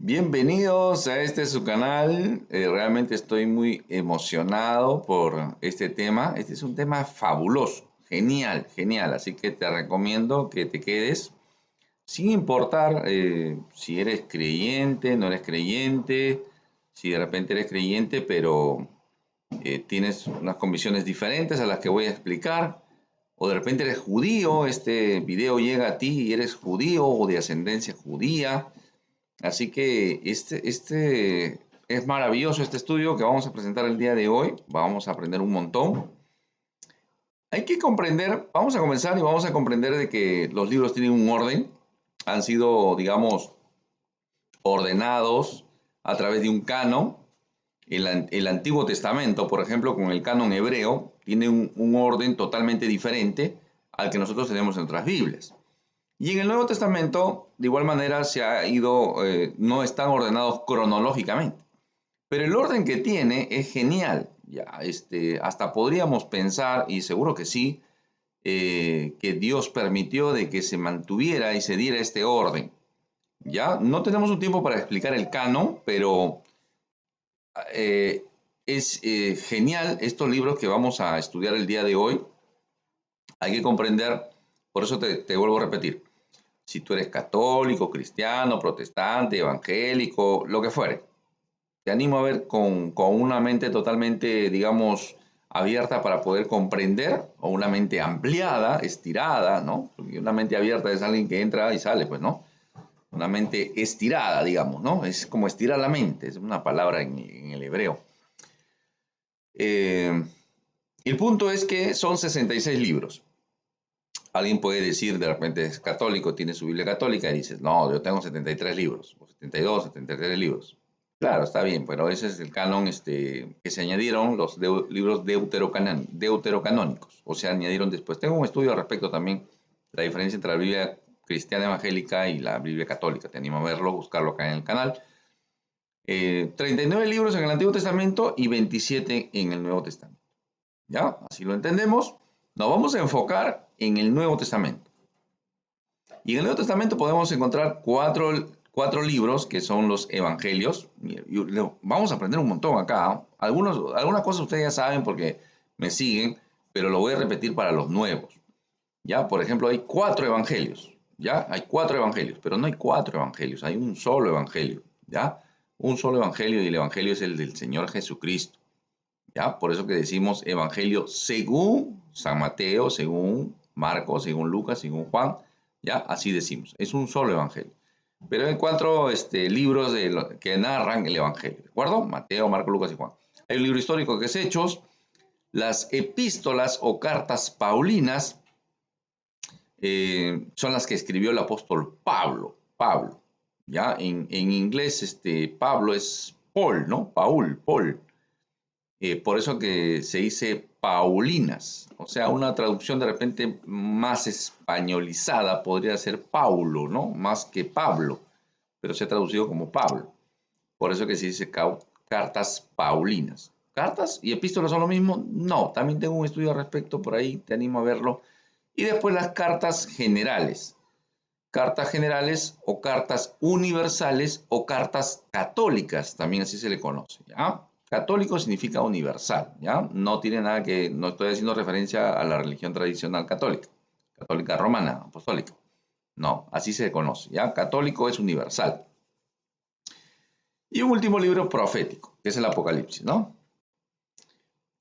Bienvenidos a este su canal. Realmente estoy muy emocionado por este tema. Este es un tema fabuloso, genial, genial. Así que te recomiendo que te quedes sin importar si eres creyente, no eres creyente, si de repente eres creyente, pero tienes unas convicciones diferentes a las que voy a explicar, o de repente eres judío, este video llega a ti y eres judío o de ascendencia judía. Así que este es maravilloso este estudio que vamos a presentar el día de hoy. Vamos a aprender un montón. Hay que comprender, vamos a comenzar y vamos a comprender de que los libros tienen un orden. Han sido, digamos, ordenados a través de un canon. El Antiguo Testamento, por ejemplo, con el canon hebreo, tiene un orden totalmente diferente al que nosotros tenemos en otras Biblias. Y en el Nuevo Testamento, de igual manera, se ha ido, no están ordenados cronológicamente. Pero el orden que tiene es genial. Ya, hasta podríamos pensar, y seguro que sí, que Dios permitió de que se mantuviera y se diera este orden. Ya, no tenemos un tiempo para explicar el canon, pero eh, es genial estos libros que vamos a estudiar el día de hoy. Hay que comprender, por eso te vuelvo a repetir. Si tú eres católico, cristiano, protestante, evangélico, lo que fuere, te animo a ver con una mente totalmente, digamos, abierta para poder comprender, o una mente ampliada, estirada, ¿no? Porque una mente abierta es alguien que entra y sale, pues, ¿no? Una mente estirada, digamos, ¿no? Es como estirar la mente, es una palabra en el hebreo. El punto es que son 66 libros. Alguien puede decir, de repente es católico, tiene su Biblia católica y dices, no, yo tengo 73 libros, o 72, 73 libros. Claro, está bien, pero ese es el canon que se añadieron los libros deuterocanónicos, o sea, añadieron después. Tengo un estudio al respecto también, la diferencia entre la Biblia cristiana evangélica y la Biblia católica. Te animo a verlo, buscarlo acá en el canal. 39 libros en el Antiguo Testamento y 27 en el Nuevo Testamento. ¿Ya? Así lo entendemos. Nos vamos a enfocar en el Nuevo Testamento. Y en el Nuevo Testamento podemos encontrar cuatro libros que son los evangelios. Vamos a aprender un montón acá, ¿no? Algunas cosas ustedes ya saben porque me siguen, pero lo voy a repetir para los nuevos. ¿Ya? Por ejemplo, hay cuatro evangelios. ¿Ya? Hay cuatro evangelios, pero no hay cuatro evangelios, hay un solo evangelio. ¿Ya? Un solo evangelio y el evangelio es el del Señor Jesucristo. ¿Ya? Por eso que decimos evangelio según San Mateo, según Marcos, según Lucas, según Juan. ¿Ya? Así decimos. Es un solo evangelio. Pero hay cuatro libros que narran el evangelio. ¿De acuerdo? Mateo, Marcos, Lucas y Juan. Hay un libro histórico que es Hechos. Las epístolas o cartas paulinas son las que escribió el apóstol Pablo. Pablo. ¿Ya? En inglés, Pablo es Paul, ¿no? Paul. Por eso que se dice Paulinas, o sea, una traducción de repente más españolizada podría ser Paulo, ¿no? Más que Pablo, pero se ha traducido como Pablo. Por eso que se dice cartas Paulinas. ¿Cartas y epístolas son lo mismo? No, también tengo un estudio al respecto, por ahí te animo a verlo. Y después las cartas generales. Cartas generales o cartas universales o cartas católicas, también así se le conoce, ¿ya? Católico significa universal, ¿ya? No tiene nada que, no estoy haciendo referencia a la religión tradicional católica, católica romana, apostólica. No, así se conoce, ¿ya? Católico es universal. Y un último libro profético, que es el Apocalipsis, ¿no?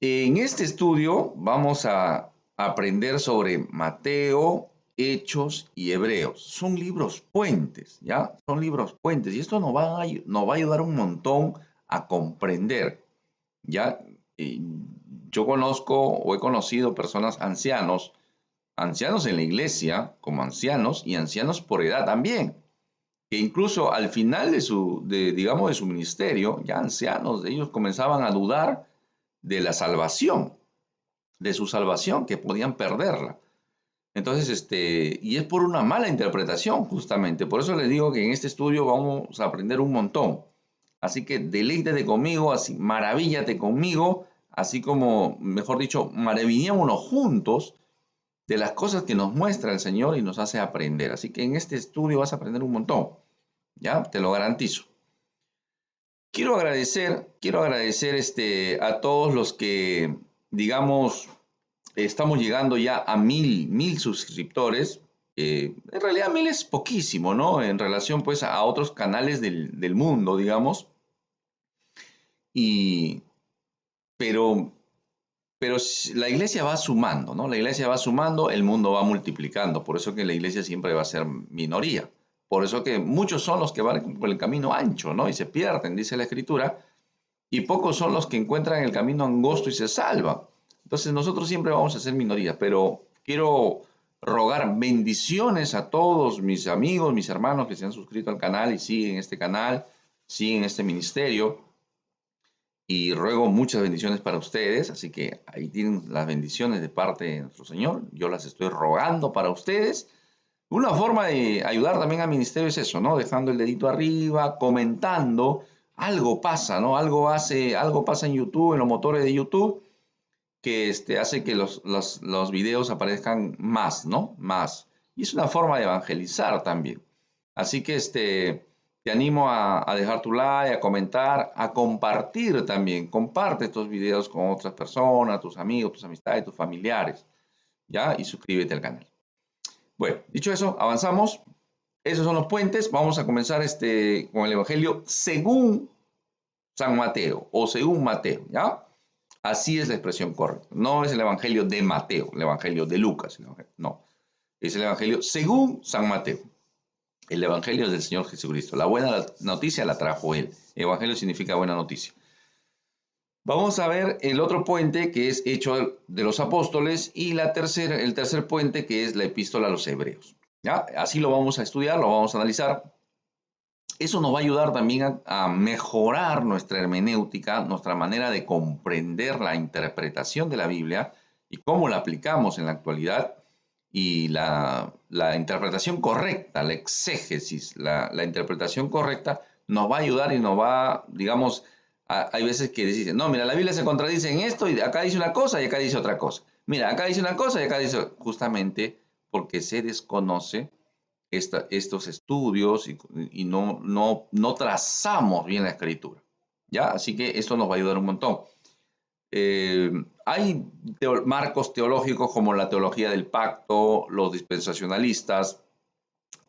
En este estudio vamos a aprender sobre Mateo, Hechos y Hebreos. Son libros puentes, ¿ya? Son libros puentes. Y esto nos va a ayudar un montón a comprender, ¿ya? Yo conozco o he conocido personas ancianos en la iglesia como ancianos y ancianos por edad también, que incluso al final digamos, de su ministerio, ya ancianos, ellos comenzaban a dudar de la salvación, de su salvación, que podían perderla. Entonces, y es por una mala interpretación, justamente. Por eso les digo que en este estudio vamos a aprender un montón. Así que deleítate conmigo, así, maravíllate conmigo, así como, mejor dicho, maravillémonos juntos de las cosas que nos muestra el Señor y nos hace aprender. Así que en este estudio vas a aprender un montón, ¿ya? Te lo garantizo. quiero agradecer a todos los que, digamos, estamos llegando ya a mil suscriptores. En realidad 1000 es poquísimo, ¿no? En relación pues a otros canales del mundo, digamos. Y, pero, pero la iglesia va sumando, ¿no? La iglesia va sumando, el mundo va multiplicando. Por eso que la iglesia siempre va a ser minoría. Por eso que muchos son los que van por el camino ancho, ¿no? Y se pierden, dice la Escritura. Y pocos son los que encuentran el camino angosto y se salvan. Entonces nosotros siempre vamos a ser minoría, pero quiero rogar bendiciones a todos mis amigos, mis hermanos que se han suscrito al canal y siguen este canal, siguen este ministerio. Y ruego muchas bendiciones para ustedes, así que ahí tienen las bendiciones de parte de nuestro Señor. Yo las estoy rogando para ustedes. Una forma de ayudar también al ministerio es eso, ¿no? Dejando el dedito arriba, comentando. Algo pasa, ¿no? Algo pasa en YouTube, en los motores de YouTube, que hace que los videos aparezcan más, ¿no? Más. Y es una forma de evangelizar también. Así que te animo a dejar tu like, a comentar, a compartir también. Comparte estos videos con otras personas, tus amigos, tus amistades, tus familiares, ¿ya? Y suscríbete al canal. Bueno, dicho eso, avanzamos. Esos son los puentes. Vamos a comenzar con el Evangelio según San Mateo o según Mateo, ¿ya? Así es la expresión correcta. No es el Evangelio de Mateo, el Evangelio de Lucas. No, es el Evangelio según San Mateo. El Evangelio del Señor Jesucristo. La buena noticia la trajo Él. Evangelio significa buena noticia. Vamos a ver el otro puente que es Hecho de los Apóstoles y el tercer puente que es la Epístola a los Hebreos. ¿Ya? Así lo vamos a estudiar, lo vamos a analizar. Eso nos va a ayudar también a mejorar nuestra hermenéutica, nuestra manera de comprender la interpretación de la Biblia y cómo la aplicamos en la actualidad. Y la interpretación correcta, la exégesis, la interpretación correcta nos va a ayudar y nos va, digamos, hay veces que dicen, no, mira, la Biblia se contradice en esto y acá dice una cosa y acá dice otra cosa. Mira, acá dice una cosa y acá dice justamente porque se desconoce estos estudios y no trazamos bien la escritura. ¿Ya? Así que esto nos va a ayudar un montón. Hay marcos teológicos como la teología del pacto, los dispensacionalistas.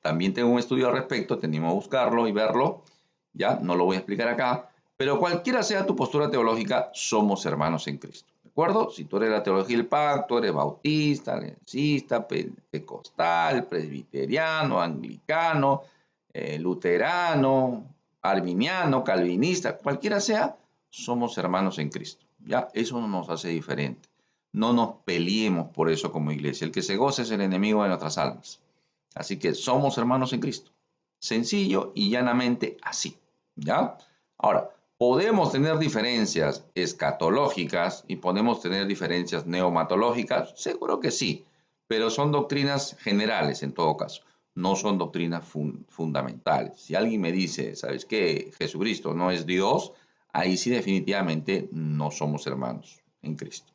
También tengo un estudio al respecto, te animo a buscarlo y verlo. Ya, no lo voy a explicar acá. Pero cualquiera sea tu postura teológica, somos hermanos en Cristo. ¿De acuerdo? Si tú eres la teología del pacto, eres bautista, lenecista, pentecostal, presbiteriano, anglicano, luterano, arminiano, calvinista, cualquiera sea, somos hermanos en Cristo. ¿Ya? Eso no nos hace diferente. No nos peleemos por eso como iglesia. El que se goza es el enemigo de nuestras almas. Así que somos hermanos en Cristo. Sencillo y llanamente así. ¿Ya? Ahora, podemos tener diferencias escatológicas y podemos tener diferencias neumatológicas, seguro que sí, pero son doctrinas generales en todo caso, no son doctrinas fundamentales. Si alguien me dice, ¿sabes qué? Jesucristo no es Dios, ahí sí definitivamente no somos hermanos en Cristo.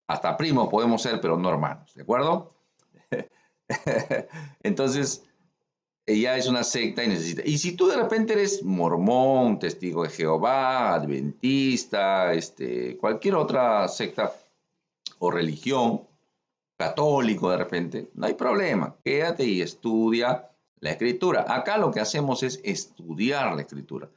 Hasta primos podemos ser, pero no hermanos, ¿de acuerdo? Entonces, ella es una secta y necesita. Y si tú de repente eres mormón, testigo de Jehová, adventista, cualquier otra secta o religión, católico de repente, no hay problema. Quédate y estudia la escritura. Acá lo que hacemos es estudiar la escritura.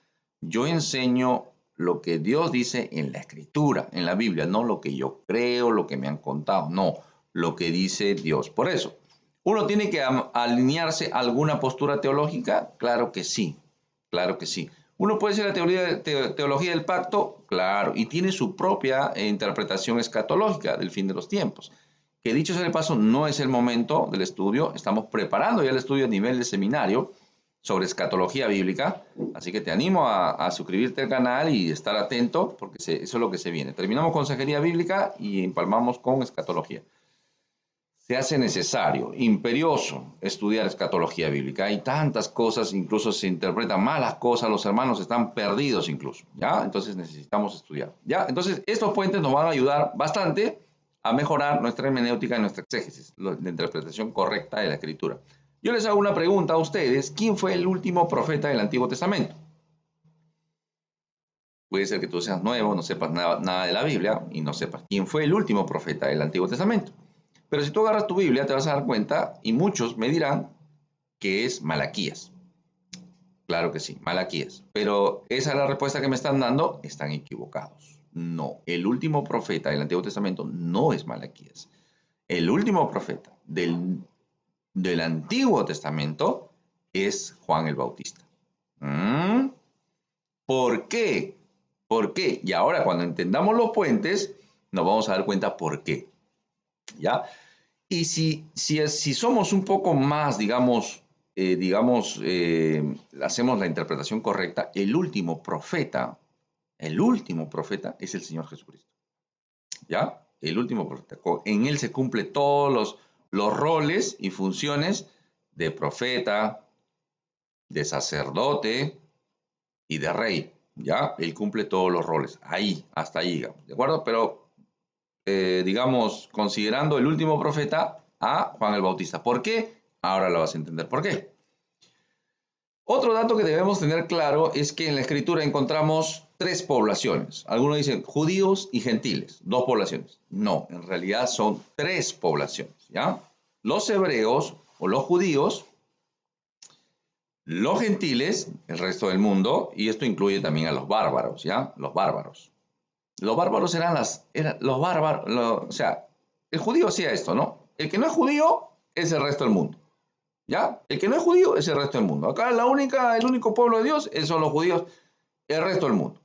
Yo enseño lo que Dios dice en la escritura, en la Biblia, no lo que yo creo, lo que me han contado, no, lo que dice Dios. Por eso, ¿uno tiene que alinearse a alguna postura teológica? Claro que sí, claro que sí. ¿Uno puede ser la teología del pacto? Claro, y tiene su propia interpretación escatológica del fin de los tiempos. Que dicho sea de paso, no es el momento del estudio, estamos preparando ya el estudio a nivel de seminario sobre escatología bíblica, así que te animo a suscribirte al canal y estar atento, porque eso es lo que se viene. Terminamos consejería bíblica y empalmamos con escatología. Se hace necesario, imperioso, estudiar escatología bíblica. Hay tantas cosas, incluso se interpretan malas cosas, los hermanos están perdidos incluso, ¿ya? Entonces necesitamos estudiar, ¿ya? Entonces estos puentes nos van a ayudar bastante a mejorar nuestra hermenéutica y nuestra exégesis, la interpretación correcta de la escritura. Yo les hago una pregunta a ustedes, ¿quién fue el último profeta del Antiguo Testamento? Puede ser que tú seas nuevo, no sepas nada de la Biblia y no sepas quién fue el último profeta del Antiguo Testamento. Pero si tú agarras tu Biblia, te vas a dar cuenta, y muchos me dirán que es Malaquías. Claro que sí, Malaquías. Pero esa es la respuesta que me están dando, están equivocados. No, el último profeta del Antiguo Testamento no es Malaquías. El último profeta del Antiguo Testamento es Juan el Bautista. ¿Por qué? ¿Por qué? Y ahora cuando entendamos los puentes, nos vamos a dar cuenta por qué. ¿Ya? Y si somos un poco más, hacemos la interpretación correcta, el último profeta es el Señor Jesucristo. ¿Ya? El último profeta. En él se cumplen todos los roles y funciones de profeta, de sacerdote y de rey. ¿Ya? Él cumple todos los roles. Ahí, hasta ahí, digamos. ¿De acuerdo? Pero considerando el último profeta a Juan el Bautista. ¿Por qué? Ahora lo vas a entender por qué. Otro dato que debemos tener claro es que en la Escritura encontramos tres poblaciones. Algunos dicen judíos y gentiles, dos poblaciones. No, en realidad son tres poblaciones, ¿ya? Los hebreos o los judíos, los gentiles, el resto del mundo, y esto incluye también a los bárbaros, ¿ya? Los bárbaros. Los bárbaros los bárbaros, o sea, el judío hacía esto, ¿no? El que no es judío es el resto del mundo, ¿ya? El que no es judío es el resto del mundo. Acá el único pueblo de Dios son los judíos, el resto del mundo,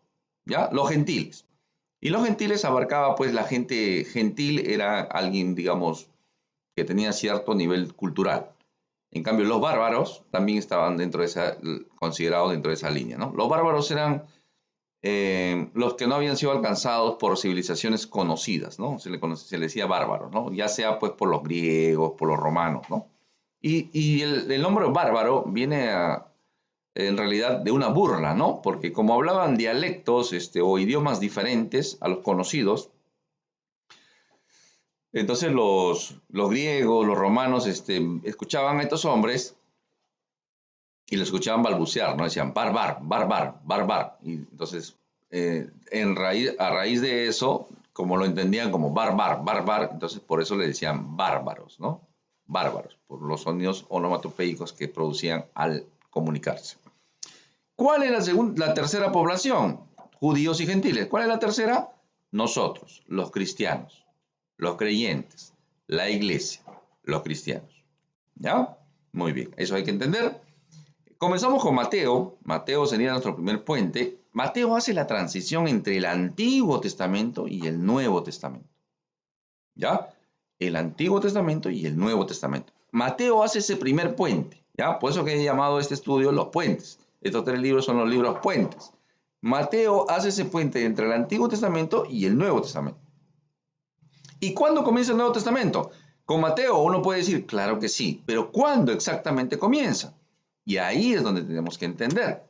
¿ya? Los gentiles. Y los gentiles abarcaba, pues, la gente gentil era alguien, digamos, que tenía cierto nivel cultural. En cambio, los bárbaros también estaban considerados dentro de esa línea, ¿no? Los bárbaros eran los que no habían sido alcanzados por civilizaciones conocidas, ¿no? Se le decía bárbaro, ¿no? Ya sea pues por los griegos, por los romanos, ¿no? Y el nombre bárbaro viene en realidad de una burla, ¿no? Porque como hablaban dialectos o idiomas diferentes a los conocidos, entonces los griegos, los romanos, escuchaban a estos hombres y los escuchaban balbucear, ¿no? Decían barbar, barbar, barbar. Y entonces, a raíz de eso, como lo entendían como barbar, barbar, entonces por eso le decían bárbaros, ¿no? Bárbaros, por los sonidos onomatopéicos que producían al comunicarse. ¿Cuál es la tercera población? Judíos y gentiles. ¿Cuál es la tercera? Nosotros, los cristianos, los creyentes, la iglesia, los cristianos. ¿Ya? Muy bien, eso hay que entender. Comenzamos con Mateo. Mateo sería nuestro primer puente. Mateo hace la transición entre el Antiguo Testamento y el Nuevo Testamento. ¿Ya? El Antiguo Testamento y el Nuevo Testamento. Mateo hace ese primer puente. ¿Ya? Por eso que he llamado este estudio los puentes. Estos tres libros son los libros puentes. Mateo hace ese puente entre el Antiguo Testamento y el Nuevo Testamento. ¿Y cuándo comienza el Nuevo Testamento? Con Mateo uno puede decir, claro que sí, pero ¿cuándo exactamente comienza? Y ahí es donde tenemos que entender.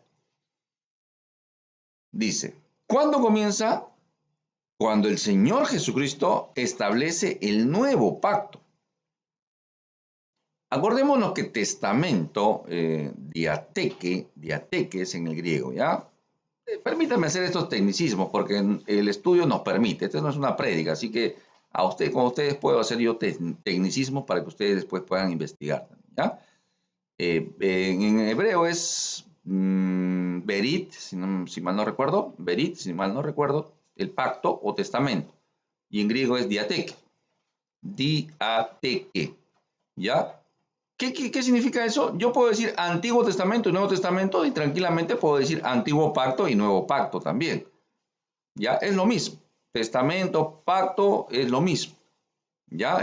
Dice, ¿cuándo comienza? Cuando el Señor Jesucristo establece el nuevo pacto. Acordémonos que testamento, diateques en el griego, ¿ya? Permítanme hacer estos tecnicismos porque el estudio nos permite. Esto no es una prédica, así que con ustedes puedo hacer yo tecnicismos para que ustedes después puedan investigar, ¿ya? En hebreo es berit, si mal no recuerdo, berit, si mal no recuerdo, el pacto o testamento. Y en griego es diateke, ¿ya? ¿Qué significa eso? Yo puedo decir Antiguo Testamento y Nuevo Testamento y tranquilamente puedo decir Antiguo Pacto y Nuevo Pacto también. Ya es lo mismo. Testamento, pacto es lo mismo. Ya,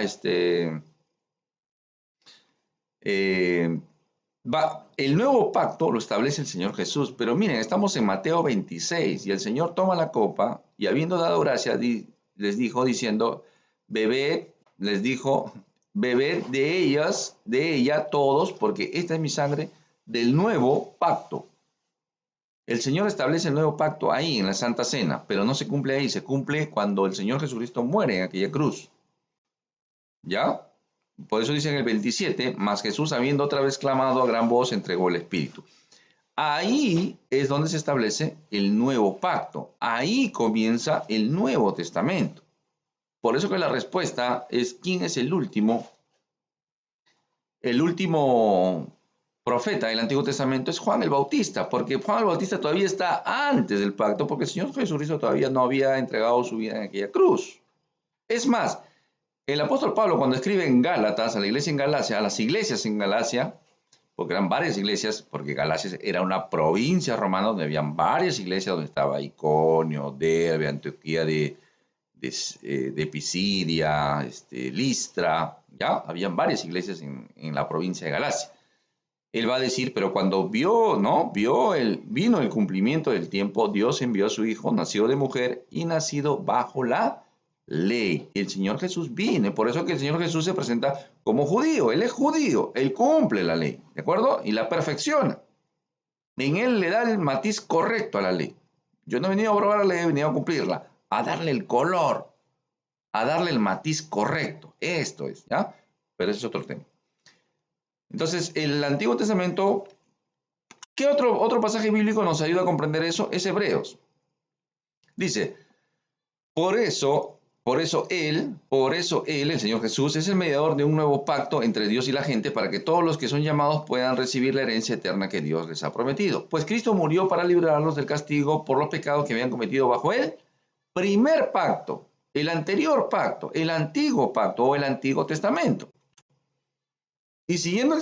el nuevo pacto lo establece el Señor Jesús, pero miren, estamos en Mateo 26 y el Señor toma la copa y habiendo dado gracias les dijo diciendo, bebed, les dijo, bebed de ella todos, porque esta es mi sangre del nuevo pacto. El Señor establece el nuevo pacto ahí en la Santa Cena, pero no se cumple ahí, se cumple cuando el Señor Jesucristo muere en aquella cruz. ¿Ya? Por eso dice en el 27, mas Jesús habiendo otra vez clamado a gran voz entregó el Espíritu. Ahí es donde se establece el nuevo pacto. Ahí comienza el Nuevo Testamento. Por eso que la respuesta es ¿quién es el último profeta del Antiguo Testamento? Es Juan el Bautista, porque Juan el Bautista todavía está antes del pacto, porque el Señor Jesucristo todavía no había entregado su vida en aquella cruz. Es más, el apóstol Pablo cuando escribe en Gálatas, a la iglesia en Galacia, a las iglesias en Galacia, porque eran varias iglesias, porque Galacia era una provincia romana donde habían varias iglesias, donde estaba Iconio, Derbe, Antioquía de Pisidia, Listra, ¿ya? Habían varias iglesias en la provincia de Galacia. Él va a decir, pero cuando vio, ¿no? Vino el cumplimiento del tiempo, Dios envió a su Hijo, nacido de mujer y nacido bajo la ley. Y el Señor Jesús viene, por eso que el Señor Jesús se presenta como judío. Él es judío, Él cumple la ley, ¿de acuerdo? Y la perfecciona. En Él le da el matiz correcto a la ley. Yo no he venido a probar la ley, he venido a cumplirla, a darle el color, a darle el matiz correcto. Esto es, ¿ya? Pero ese es otro tema. Entonces, el Antiguo Testamento, ¿qué otro pasaje bíblico nos ayuda a comprender eso? Es Hebreos. Dice, por eso Él, el Señor Jesús, es el mediador de un nuevo pacto entre Dios y la gente para que todos los que son llamados puedan recibir la herencia eterna que Dios les ha prometido. Pues Cristo murió para librarlos del castigo por los pecados que habían cometido bajo Él. Primer pacto, el anterior pacto, el antiguo pacto o el Antiguo Testamento. Y siguiendo,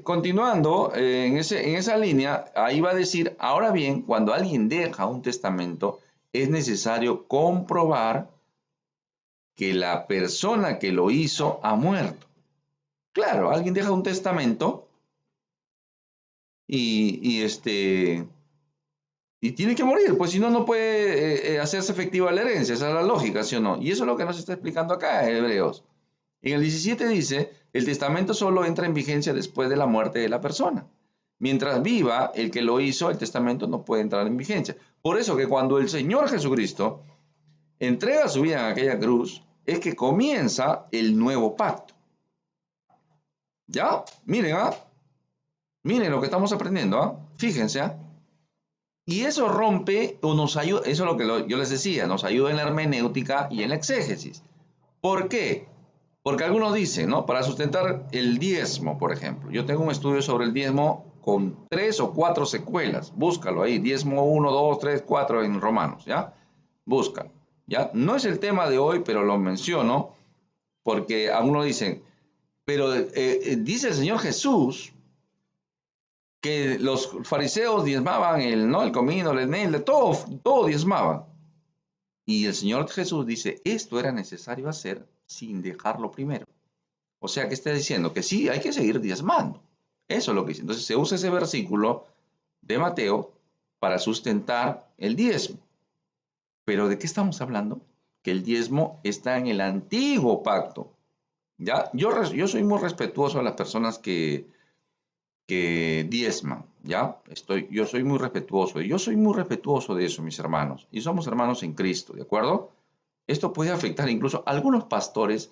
continuando en esa línea, ahí va a decir, ahora bien, cuando alguien deja un testamento, es necesario comprobar que la persona que lo hizo ha muerto. Claro, alguien deja un testamento y tiene que morir, pues si no, no puede hacerse efectiva la herencia, esa es la lógica, ¿sí o no? Y eso es lo que nos está explicando acá en Hebreos. En el 17 dice, el testamento solo entra en vigencia después de la muerte de la persona. Mientras viva el que lo hizo, el testamento no puede entrar en vigencia. Por eso que cuando el Señor Jesucristo entrega su vida en aquella cruz, es que comienza el nuevo pacto. ¿Ya? Miren, miren lo que estamos aprendiendo, fíjense, Y eso rompe o nos ayuda, eso es lo que yo les decía, nos ayuda en la hermenéutica y en la exégesis. ¿Por qué? Porque algunos dicen, ¿no? Para sustentar el diezmo, por ejemplo. Yo tengo un estudio sobre el diezmo con 3 o 4 secuelas. Búscalo ahí, diezmo 1, 2, 3, 4 en Romanos, ¿ya? Búscalo, ¿ya? No es el tema de hoy, pero lo menciono porque algunos dicen, pero dice el Señor Jesús que los fariseos diezmaban ¿no? El comino, el eneldo, todo diezmaban. Y el Señor Jesús dice, esto era necesario hacer sin dejarlo primero. O sea, que está diciendo que sí, hay que seguir diezmando. Eso es lo que dice. Entonces se usa ese versículo de Mateo para sustentar el diezmo. Pero ¿de qué estamos hablando? Que el diezmo está en el antiguo pacto. ¿Ya? Yo soy muy respetuoso a las personas que diezman, ¿ya? Yo soy muy respetuoso, y yo soy muy respetuoso de eso, mis hermanos, y somos hermanos en Cristo, ¿de acuerdo? Esto puede afectar incluso a algunos pastores,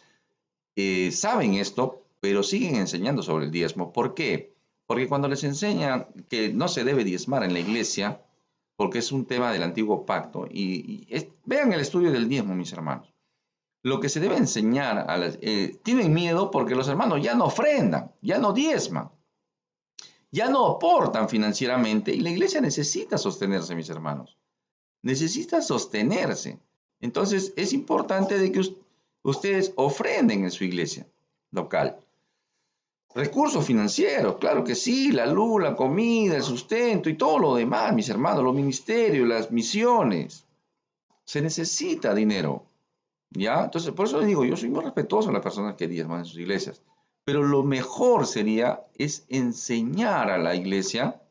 saben esto, pero siguen enseñando sobre el diezmo. ¿Por qué? Porque cuando les enseñan que no se debe diezmar en la iglesia, porque es un tema del antiguo pacto, vean el estudio del diezmo, mis hermanos. Lo que se debe enseñar, tienen miedo porque los hermanos ya no ofrendan, ya no diezman, ya no aportan financieramente y la iglesia necesita sostenerse, mis hermanos. Necesita sostenerse. Entonces es importante de que ustedes ofrenden en su iglesia local. Recursos financieros, claro que sí, la luz, la comida, el sustento y todo lo demás, mis hermanos, los ministerios, las misiones. Se necesita dinero. ¿Ya? Entonces, por eso les digo, yo soy muy respetuoso a las personas que diezman en sus iglesias, pero lo mejor sería es enseñar a la iglesia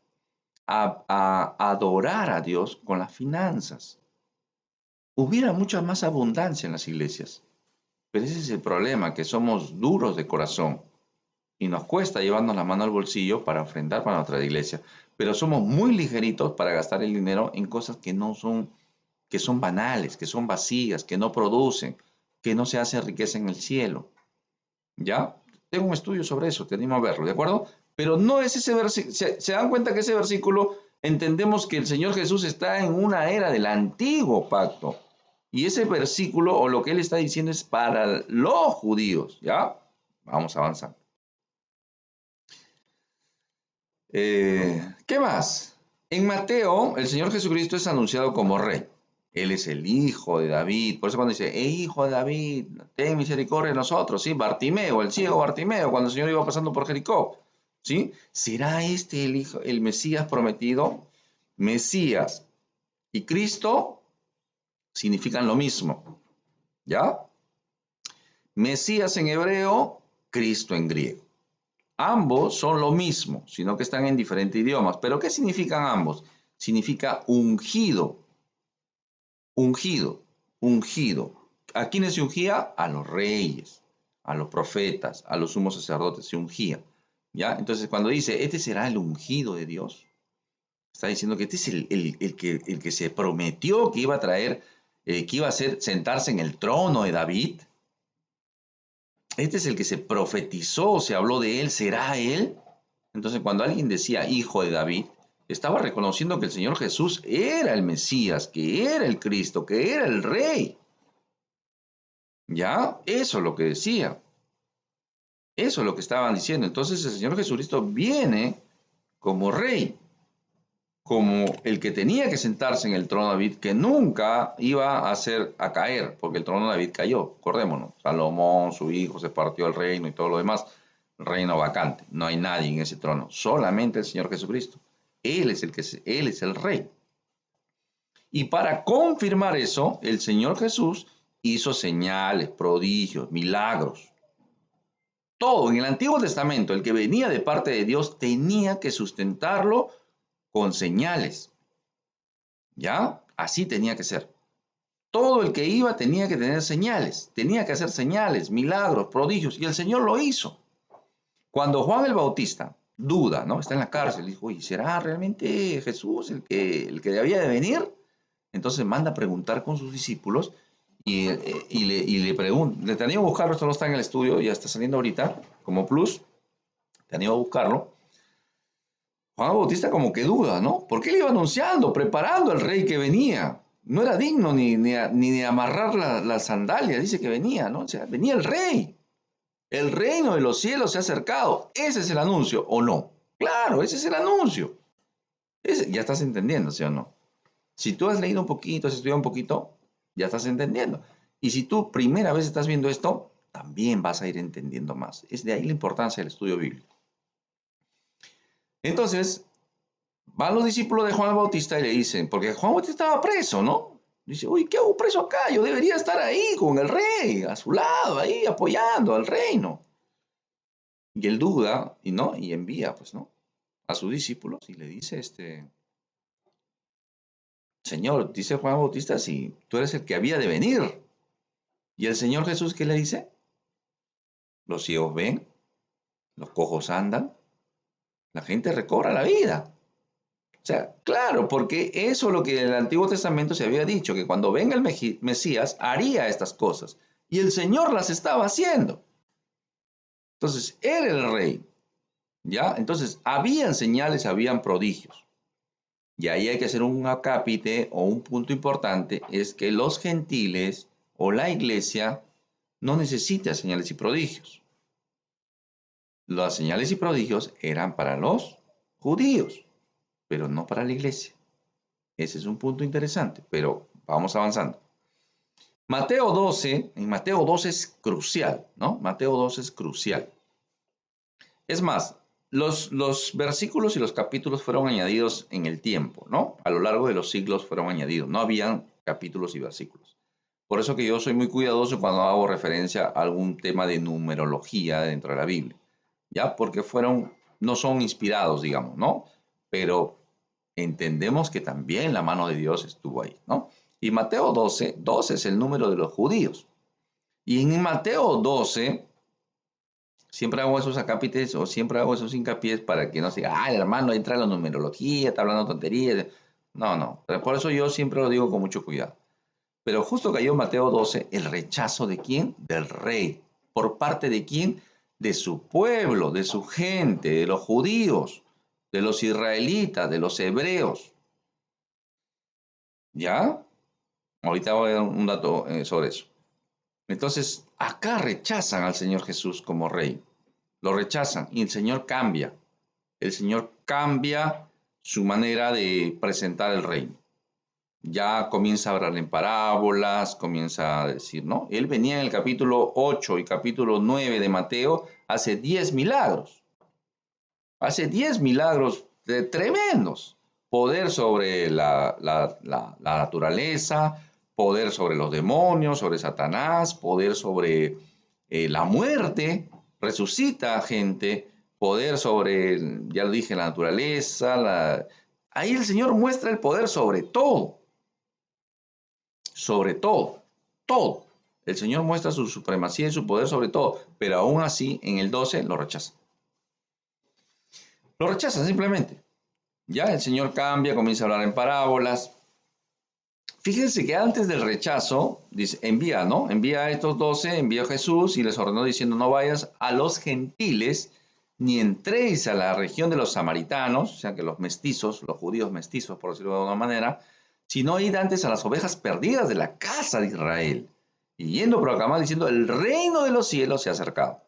a adorar a Dios con las finanzas. Hubiera mucha más abundancia en las iglesias, pero ese es el problema, que somos duros de corazón y nos cuesta llevarnos la mano al bolsillo para ofrendar para nuestra iglesia, pero somos muy ligeritos para gastar el dinero en cosas que son banales, que son vacías, que no producen, que no se hace riqueza en el cielo. ¿Ya? Tengo un estudio sobre eso, te animo a verlo, ¿de acuerdo? Pero no es ese versículo. Se dan cuenta que ese versículo entendemos que el Señor Jesús está en una era del antiguo pacto. Y ese versículo o lo que él está diciendo es para los judíos. ¿Ya? Vamos avanzando. ¿Qué más? En Mateo, el Señor Jesucristo es anunciado como rey. Él es el hijo de David. Por eso cuando dice, hijo de David, ten misericordia de nosotros, ¿sí? Bartimeo, el ciego Bartimeo, cuando el Señor iba pasando por Jericó, ¿sí? ¿Será este el hijo, el Mesías prometido? Mesías y Cristo significan lo mismo, ¿ya? Mesías en hebreo, Cristo en griego. Ambos son lo mismo, sino que están en diferentes idiomas. ¿Pero qué significan ambos? Significa ungido, ungido, ungido. ¿A quiénes se ungía? A los reyes, a los profetas, a los sumos sacerdotes, se ungía. ¿Ya? Entonces, cuando dice, este será el ungido de Dios, está diciendo que este es el que se prometió que iba a traer, que iba a sentarse en el trono de David. Este es el que se profetizó, se habló de él, ¿será él? Entonces, cuando alguien decía hijo de David, estaba reconociendo que el Señor Jesús era el Mesías, que era el Cristo, que era el Rey. ¿Ya? Eso es lo que decía. Eso es lo que estaban diciendo. Entonces, el Señor Jesucristo viene como Rey, como el que tenía que sentarse en el trono de David, que nunca iba a caer, porque el trono de David cayó. Acordémonos, Salomón, su hijo, se partió el reino y todo lo demás. Reino vacante. No hay nadie en ese trono, solamente el Señor Jesucristo. Él es Él es el Rey. Y para confirmar eso, el Señor Jesús hizo señales, prodigios, milagros. Todo en el Antiguo Testamento, el que venía de parte de Dios tenía que sustentarlo con señales. ¿Ya? Así tenía que ser. Todo el que iba tenía que tener señales, tenía que hacer señales, milagros, prodigios, y el Señor lo hizo. Cuando Juan el Bautista duda, ¿no? Está en la cárcel, dijo, ¿y será realmente Jesús el que debía de venir? Entonces manda a preguntar con sus discípulos y le pregunta, le tenía a buscarlo, esto no está en el estudio, ya está saliendo ahorita, como plus, te animo a buscarlo. Juan Bautista como que duda, ¿no? Porque él iba anunciando, preparando al rey que venía. No era digno ni de amarrar las sandalias, dice que venía, ¿no? O sea, venía el rey. El reino de los cielos se ha acercado. Ese es el anuncio, ¿o no? Claro, ese es el anuncio. Ya estás entendiendo, ¿sí o no? Si tú has leído un poquito, has estudiado un poquito, ya estás entendiendo. Y si tú primera vez estás viendo esto, también vas a ir entendiendo más. Es de ahí la importancia del estudio bíblico. Entonces, van los discípulos de Juan el Bautista y le dicen, porque Juan el Bautista estaba preso, ¿no? Dice, uy, ¿qué hago preso acá? Yo debería estar ahí con el rey, a su lado, ahí apoyando al reino. Y él duda y no, y envía, pues, ¿no? A sus discípulos y le dice, Señor, dice Juan Bautista, si tú eres el que había de venir. Y el Señor Jesús, ¿qué le dice? Los ciegos ven, los cojos andan, la gente recobra la vida. O sea, claro, porque eso es lo que en el Antiguo Testamento se había dicho, que cuando venga el Mesías haría estas cosas. Y el Señor las estaba haciendo. Entonces, Él era el rey. ¿Ya? Entonces, habían señales, habían prodigios. Y ahí hay que hacer un acápite o un punto importante, es que los gentiles o la iglesia no necesita señales y prodigios. Las señales y prodigios eran para los judíos, pero no para la iglesia. Ese es un punto interesante, pero vamos avanzando. Mateo 12, en Mateo 12 es crucial, ¿no? Mateo 12 es crucial. Es más, los versículos y los capítulos fueron añadidos en el tiempo, ¿no? A lo largo de los siglos fueron añadidos. No habían capítulos y versículos. Por eso que yo soy muy cuidadoso cuando hago referencia a algún tema de numerología dentro de la Biblia, ¿ya? Porque no son inspirados, digamos, ¿no? Pero entendemos que también la mano de Dios estuvo ahí, ¿no? Y Mateo 12, 12 es el número de los judíos. Y en Mateo 12 siempre hago esos acápites o siempre hago esos hincapiés para que no se diga, ah, el hermano entra en la numerología, está hablando tonterías. No, no. Por eso yo siempre lo digo con mucho cuidado. Pero justo cayó Mateo 12 el rechazo de quién? Del rey. ¿Por parte de quién? de su pueblo, de su gente, de los judíos, de los israelitas, de los hebreos. ¿Ya? Ahorita voy a dar un dato sobre eso. Entonces, acá rechazan al Señor Jesús como rey. Lo rechazan y el Señor cambia. El Señor cambia su manera de presentar el reino. Ya comienza a hablar en parábolas, comienza a decir, ¿no? Él venía en el capítulo 8 y capítulo 9 de Mateo, hace 10 milagros. Hace 10 milagros tremendos. Poder sobre la naturaleza, poder sobre los demonios, sobre Satanás, poder sobre la muerte, resucita gente, poder sobre, ya lo dije, la naturaleza. Ahí el Señor muestra el poder sobre todo, todo. El Señor muestra su supremacía y su poder sobre todo, pero aún así en el 12 lo rechaza. Lo rechazan simplemente. Ya el Señor cambia, comienza a hablar en parábolas. Fíjense que antes del rechazo, dice, envía, ¿no? Envía a estos 12, envía a Jesús y les ordenó diciendo, no vayas a los gentiles, ni entréis a la región de los samaritanos, o sea que los mestizos, los judíos mestizos, por decirlo de alguna manera, sino id antes a las ovejas perdidas de la casa de Israel. Y yendo proclamar diciendo, el reino de los cielos se ha acercado.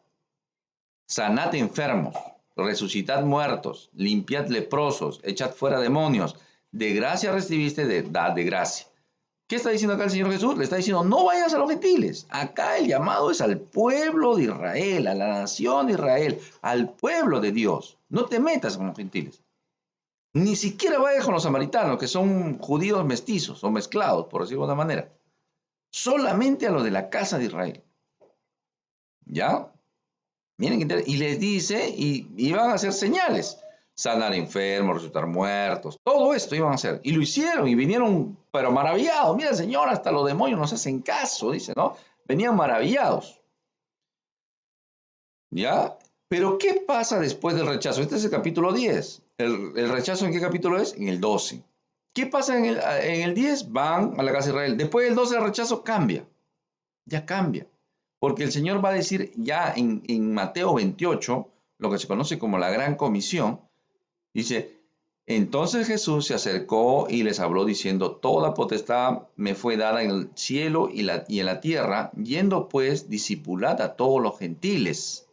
Sanad enfermos, resucitad muertos, limpiad leprosos, echad fuera demonios. De gracia recibiste, dad de gracia. ¿Qué está diciendo acá el Señor Jesús? Le está diciendo, no vayas a los gentiles. Acá el llamado es al pueblo de Israel, a la nación de Israel, al pueblo de Dios. No te metas con los gentiles. Ni siquiera vayas con los samaritanos, que son judíos mestizos o mezclados, por decirlo de una manera. Solamente a los de la casa de Israel. ¿Ya? Miren, y les dice, y iban a hacer señales, sanar enfermos, resucitar muertos, todo esto iban a hacer. Y lo hicieron y vinieron, pero maravillados. Mira, Señor, hasta los demonios nos hacen caso, dice, ¿no? Venían maravillados. ¿Ya? Pero ¿qué pasa después del rechazo? Este es el capítulo 10. ¿El rechazo en qué capítulo es? En el 12. ¿Qué pasa en el 10? Van a la casa de Israel. Después del 12 el rechazo cambia. Ya cambia. Porque el Señor va a decir ya en Mateo 28, lo que se conoce como la Gran Comisión, dice, entonces Jesús se acercó y les habló diciendo, toda potestad me fue dada en el cielo y en la tierra, yendo pues, discipulad a todos los gentiles.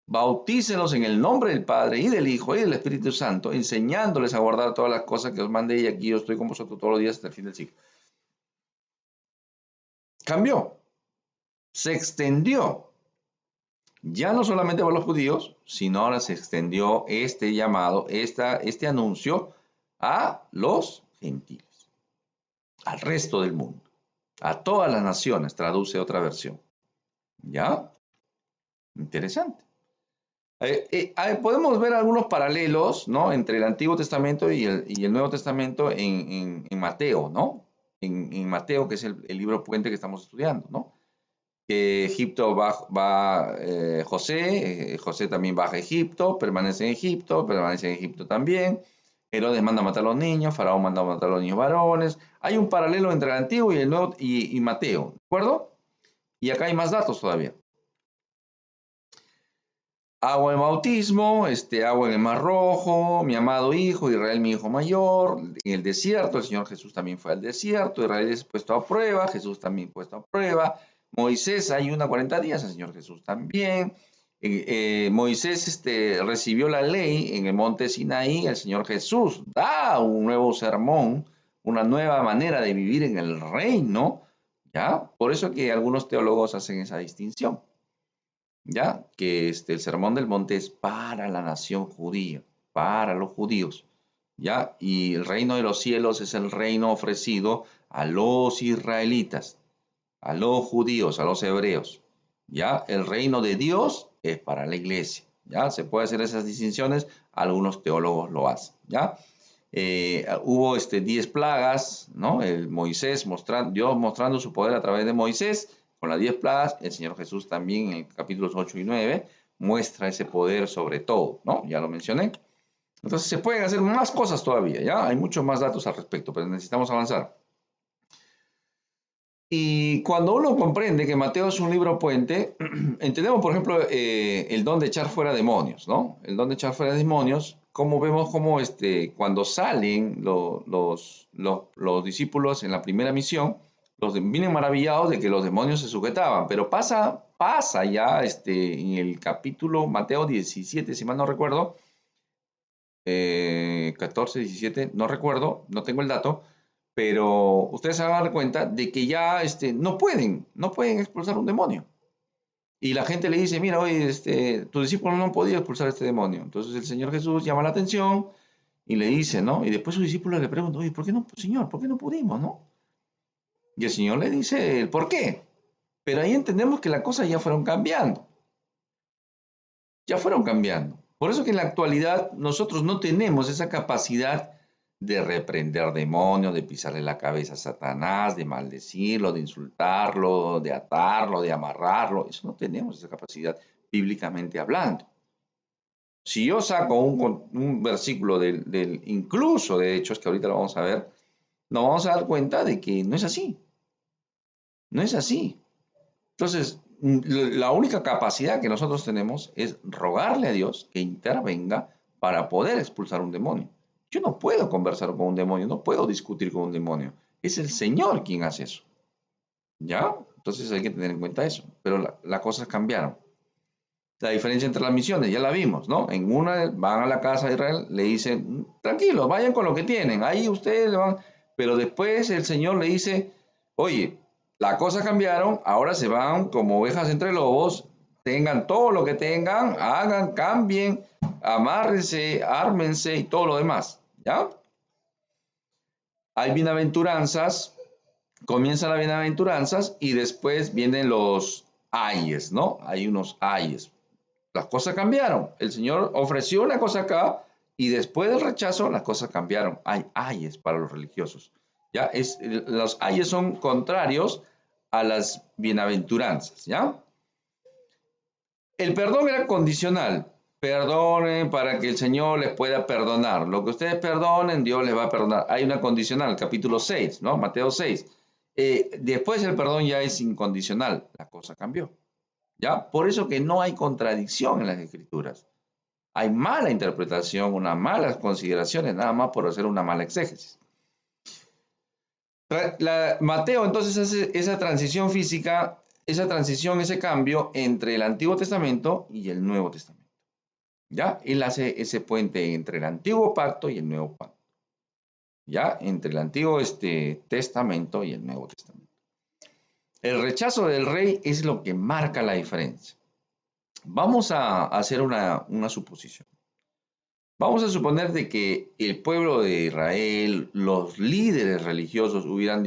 Bautícelos en el nombre del Padre y del Hijo y del Espíritu Santo, enseñándoles a guardar todas las cosas que os mandé y aquí yo estoy con vosotros todos los días hasta el fin del siglo. Cambió, se extendió. Ya no solamente para los judíos, sino ahora se extendió este llamado, este anuncio a los gentiles, al resto del mundo, a todas las naciones, traduce otra versión. ¿Ya? Interesante. Podemos ver algunos paralelos, ¿no? Entre el Antiguo Testamento y el Nuevo Testamento en Mateo, ¿no? En Mateo, que es el libro puente que estamos estudiando, ¿no? Que Egipto va José, José también baja a Egipto, permanece en Egipto también. Herodes manda a matar a los niños, Faraón manda a matar a los niños varones. Hay un paralelo entre el Antiguo y el Nuevo y Mateo, ¿de acuerdo? Y acá hay más datos todavía. Agua en bautismo, agua en el Mar Rojo, mi amado hijo, Israel mi hijo mayor, en el desierto, el Señor Jesús también fue al desierto, Israel es puesto a prueba, Jesús también puesto a prueba, Moisés ayuna 40 días, el Señor Jesús también, Moisés recibió la ley en el monte Sinaí, el Señor Jesús da un nuevo sermón, una nueva manera de vivir en el reino, ¿ya? Por eso que algunos teólogos hacen esa distinción. ¿Ya? Que el Sermón del Monte es para la nación judía, para los judíos, ¿ya? Y el reino de los cielos es el reino ofrecido a los israelitas, a los judíos, a los hebreos, ¿ya? El reino de Dios es para la iglesia, ¿ya? Se puede hacer esas distinciones, algunos teólogos lo hacen, ¿ya? Hubo 10 plagas, ¿no? Dios mostrando su poder a través de Moisés, con las 10 plagas, el Señor Jesús también en capítulos 8 y 9 muestra ese poder sobre todo, ¿no? Ya lo mencioné. Entonces se pueden hacer más cosas todavía, ¿ya? Hay muchos más datos al respecto, pero necesitamos avanzar. Y cuando uno comprende que Mateo es un libro puente, entendemos, por ejemplo, el don de echar fuera demonios, ¿no? El don de echar fuera demonios, como vemos como cuando salen los discípulos en la primera misión, vienen maravillados de que los demonios se sujetaban, pero pasa ya en el capítulo Mateo 17, si mal no recuerdo, 14, 17, no recuerdo, no tengo el dato, pero ustedes se van a dar cuenta de que ya no pueden expulsar un demonio. Y la gente le dice, mira, oye, tus discípulos no han podido expulsar este demonio. Entonces el Señor Jesús llama la atención y le dice, ¿no? Y después sus discípulos le preguntan, oye, ¿por qué no, Señor? ¿Por qué no pudimos, no? Y el Señor le dice el por qué. Pero ahí entendemos que las cosas ya fueron cambiando. Ya fueron cambiando. Por eso que en la actualidad nosotros no tenemos esa capacidad de reprender demonios, de pisarle la cabeza a Satanás, de maldecirlo, de insultarlo, de atarlo, de amarrarlo. Eso no tenemos esa capacidad bíblicamente hablando. Si yo saco un versículo incluso de Hechos, que ahorita lo vamos a ver, nos vamos a dar cuenta de que no es así. No es así. Entonces, la única capacidad que nosotros tenemos es rogarle a Dios que intervenga para poder expulsar un demonio. Yo no puedo conversar con un demonio, no puedo discutir con un demonio. Es el Señor quien hace eso. ¿Ya? Entonces hay que tener en cuenta eso. Pero las cosas cambiaron. La diferencia entre las misiones, ya la vimos, ¿no? En una van a la casa de Israel, le dicen, tranquilos, vayan con lo que tienen, ahí ustedes van. Pero después el Señor le dice, oye, las cosas cambiaron, ahora se van como ovejas entre lobos, tengan todo lo que tengan, hagan, cambien, amárrense, ármense y todo lo demás, ¿ya? Hay bienaventuranzas, comienzan las bienaventuranzas y después vienen los ayes, ¿no? Hay unos ayes. Las cosas cambiaron. El Señor ofreció una cosa acá y después del rechazo las cosas cambiaron. Hay ayes para los religiosos. ¿Ya? Los ayes son contrarios a las bienaventuranzas. ¿Ya? El perdón era condicional. Perdonen para que el Señor les pueda perdonar. Lo que ustedes perdonen, Dios les va a perdonar. Hay una condicional, capítulo 6, ¿no? Mateo 6. Después el perdón ya es incondicional. La cosa cambió. ¿Ya? Por eso que no hay contradicción en las escrituras. Hay mala interpretación, unas malas consideraciones, nada más por hacer una mala exégesis. Mateo entonces hace esa transición física, esa transición, ese cambio entre el Antiguo Testamento y el Nuevo Testamento. ¿Ya? Él hace ese puente entre el Antiguo Pacto y el Nuevo Pacto. ¿Ya? Entre el Antiguo Testamento y el Nuevo Testamento. El rechazo del rey es lo que marca la diferencia. Vamos a hacer una suposición. Vamos a suponer de que el pueblo de Israel, los líderes religiosos hubieran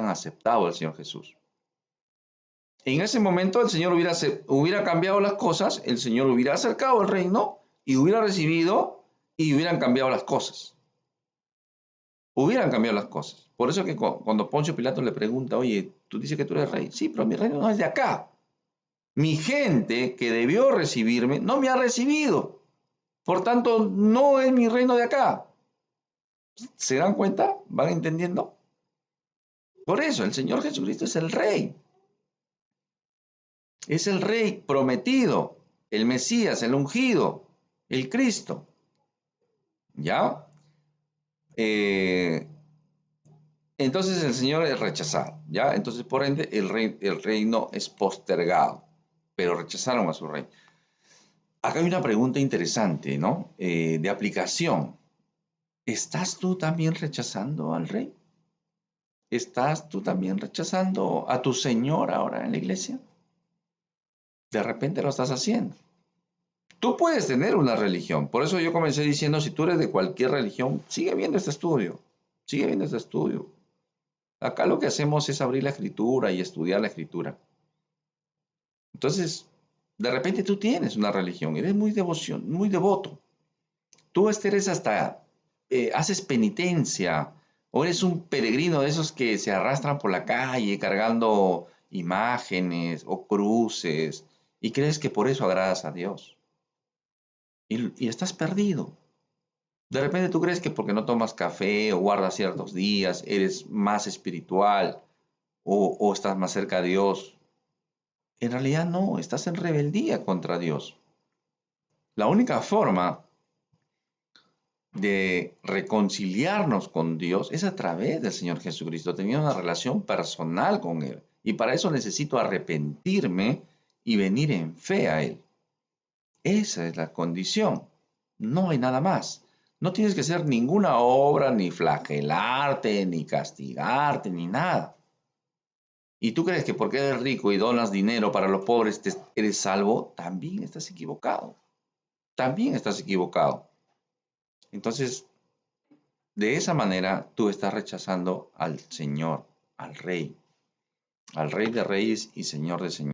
aceptado al Señor Jesús. En ese momento el Señor hubiera cambiado las cosas, el Señor hubiera acercado el reino y hubiera recibido y hubieran cambiado las cosas. Hubieran cambiado las cosas. Por eso que cuando Poncio Pilato le pregunta, oye, tú dices que tú eres rey. Sí, pero mi reino no es de acá. Mi gente que debió recibirme no me ha recibido. Por tanto, no es mi reino de acá. ¿Se dan cuenta? ¿Van entendiendo? Por eso, el Señor Jesucristo es el Rey. Es el Rey prometido, el Mesías, el ungido, el Cristo. ¿Ya? Entonces el Señor es rechazado. ¿Ya? Entonces, por ende, el reino es postergado. Pero rechazaron a su Rey. Acá hay una pregunta interesante, ¿no? De aplicación. ¿Estás tú también rechazando al Rey? ¿Estás tú también rechazando a tu Señor ahora en la iglesia? De repente lo estás haciendo. Tú puedes tener una religión. Por eso yo comencé diciendo, si tú eres de cualquier religión, sigue viendo este estudio. Sigue viendo este estudio. Acá lo que hacemos es abrir la escritura y estudiar la escritura. Entonces, de repente tú tienes una religión, eres muy devoto. Tú eres hasta, haces penitencia, o eres un peregrino de esos que se arrastran por la calle cargando imágenes o cruces y crees que por eso agradas a Dios. Y estás perdido. De repente tú crees que porque no tomas café o guardas ciertos días, eres más espiritual. o estás más cerca de Dios. En realidad no, estás en rebeldía contra Dios. La única forma de reconciliarnos con Dios es a través del Señor Jesucristo, teniendo una relación personal con Él. Y para eso necesito arrepentirme y venir en fe a Él. Esa es la condición. No hay nada más. No tienes que hacer ninguna obra, ni flagelarte, ni castigarte, ni nada. ¿Y tú crees que porque eres rico y donas dinero para los pobres eres salvo? También estás equivocado. También estás equivocado. Entonces, de esa manera tú estás rechazando al Señor, al Rey de Reyes y Señor de Señores.